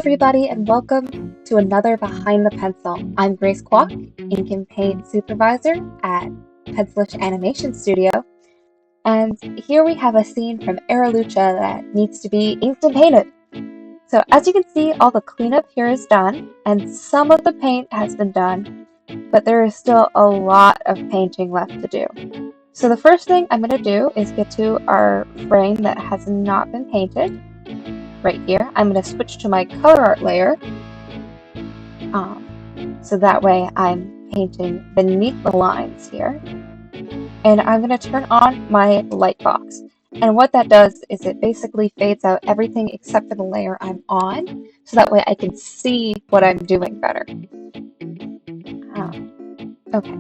everybody, and welcome to another Behind the Pencil. I'm Grace Kwock, Ink and Paint Supervisor at Pencilish Animation Studio, and here we have a scene from Aro Lucha that needs to be inked and painted. So as you can see, all the cleanup here is done, and some of the paint has been done, but there is still a lot of painting left to do. So the first thing I'm going to do is get to our frame that has not been painted. Right here, I'm going to switch to my color art layer, so that way I'm painting beneath the lines here, and I'm going to turn on my light box, and what that does is it basically fades out everything except for the layer I'm on, so that way I can see what I'm doing better. Okay,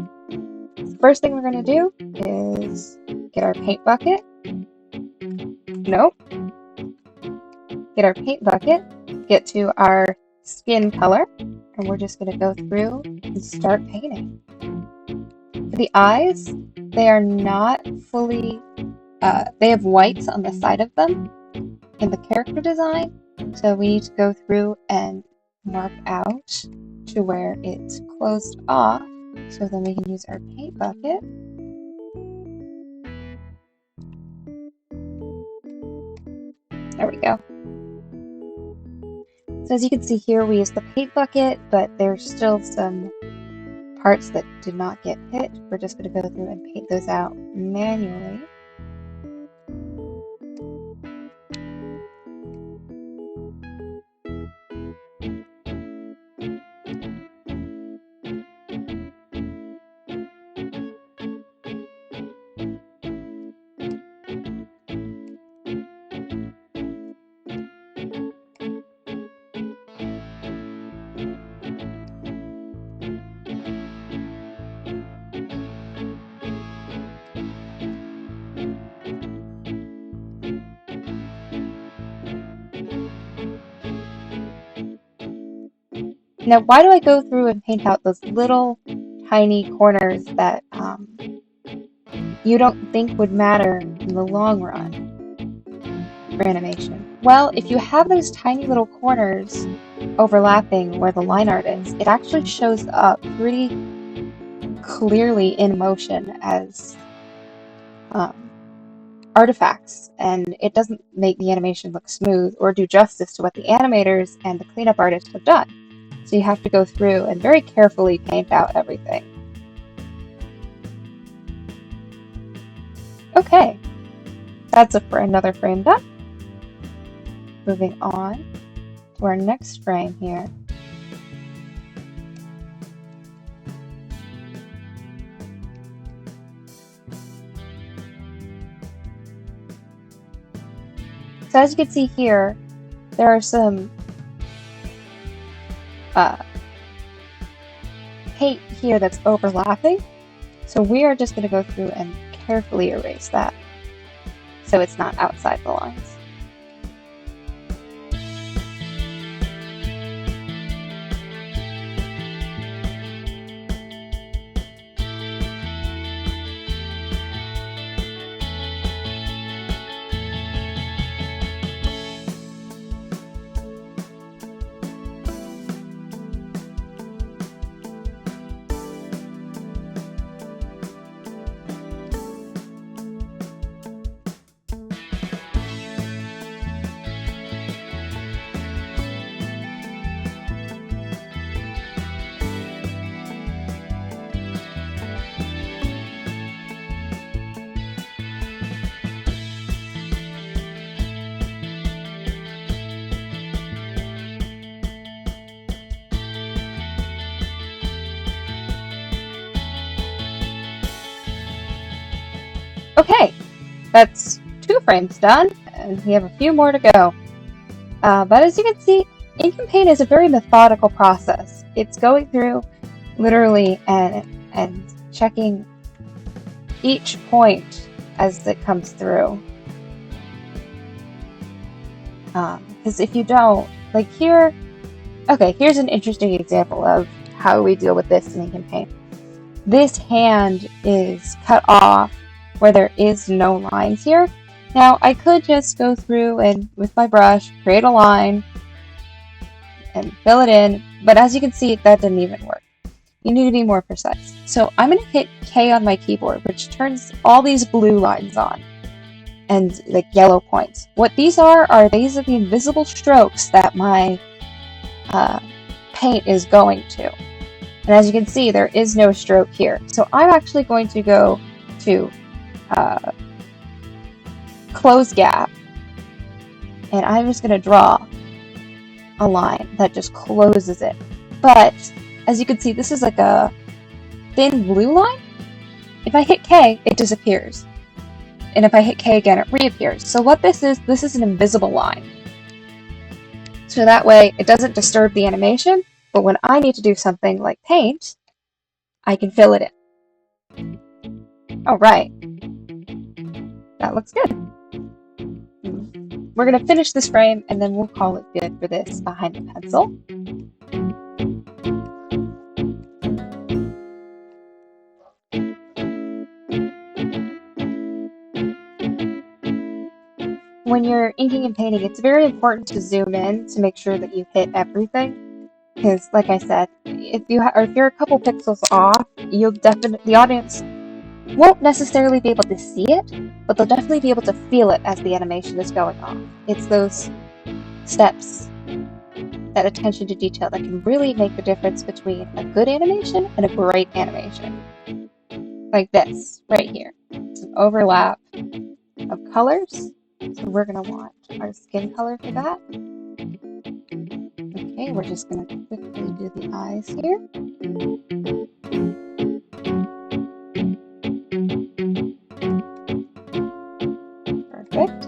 so first thing we're going to do is get our paint bucket. Nope. Get our paint bucket, get to our skin color, and we're just going to go through and start painting. For the eyes, they are not fully, they have whites on the side of them in the character design, so we need to go through and mark out to where it's closed off, so then we can use our paint bucket. There we go. So as you can see here, we use the paint bucket, but there's still some parts that did not get hit. We're just going to go through and paint those out manually. Now, why do I go through and paint out those little tiny corners that you don't think would matter in the long run for animation? Well, if you have those tiny little corners overlapping where the line art is, it actually shows up pretty clearly in motion as artifacts, and it doesn't make the animation look smooth or do justice to what the animators and the cleanup artists have done. So you have to go through and very carefully paint out everything. Okay, that's another frame done. Moving on to our next frame here. So as you can see here, there are some paint here that's overlapping, so we are just going to go through and carefully erase that so it's not outside the lines. Okay, that's 2 frames done, and we have a few more to go. But as you can see, ink and paint is a very methodical process. It's going through literally and checking each point as it comes through. Because if you don't, like here, okay, here's an interesting example of how we deal with this in ink and paint. This hand is cut off where there is no lines here. Now, I could just go through and with my brush create a line, and fill it in. But as you can see, that didn't even work. You need to be more precise. So I'm going to hit K on my keyboard, which turns all these blue lines on and like yellow points. What these are these are the invisible strokes that my paint is going to. And as you can see, there is no stroke here. So I'm actually going to go to close gap, and I'm just going to draw a line that just closes it. But as you can see, this is like a thin blue line. If I hit K, it disappears. And if I hit K again, it reappears. So what this is an invisible line. So that way, it doesn't disturb the animation, but when I need to do something like paint, I can fill it in. Alright. That looks good. We're going to finish this frame, and then we'll call it good for this behind the pencil. When you're inking and painting, it's very important to zoom in to make sure that you hit everything. Because, like I said, if you're a couple pixels off, the audience won't necessarily be able to see it, but they'll definitely be able to feel it as the animation is going on. It's those steps, that attention to detail, that can really make the difference between a good animation and a great animation. Like this, right here. It's an overlap of colors. So we're going to want our skin color for that. Okay, we're just going to quickly do the eyes here. Perfect.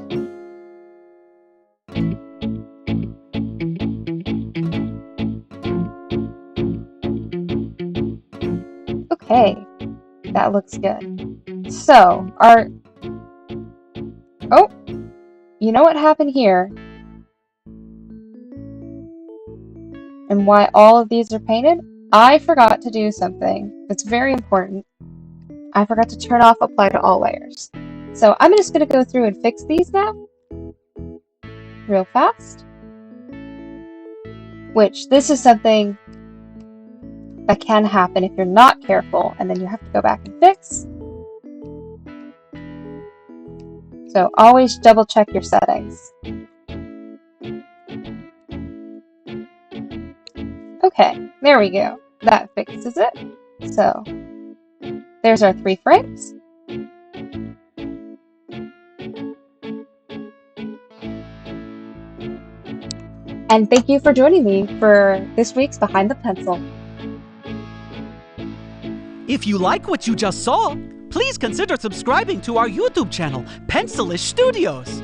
Okay, that looks good. So, oh, you know what happened here? And why all of these are painted? I forgot to do something that's very important. I forgot to turn off apply to all layers. So I'm just going to go through and fix these now. Real fast. Which, this is something that can happen if you're not careful, and then you have to go back and fix. So always double check your settings. Okay, there we go. That fixes it. So there's our 3 frames. And thank you for joining me for this week's Behind the Pencil. If you like what you just saw, please consider subscribing to our YouTube channel, Pencilish Studios.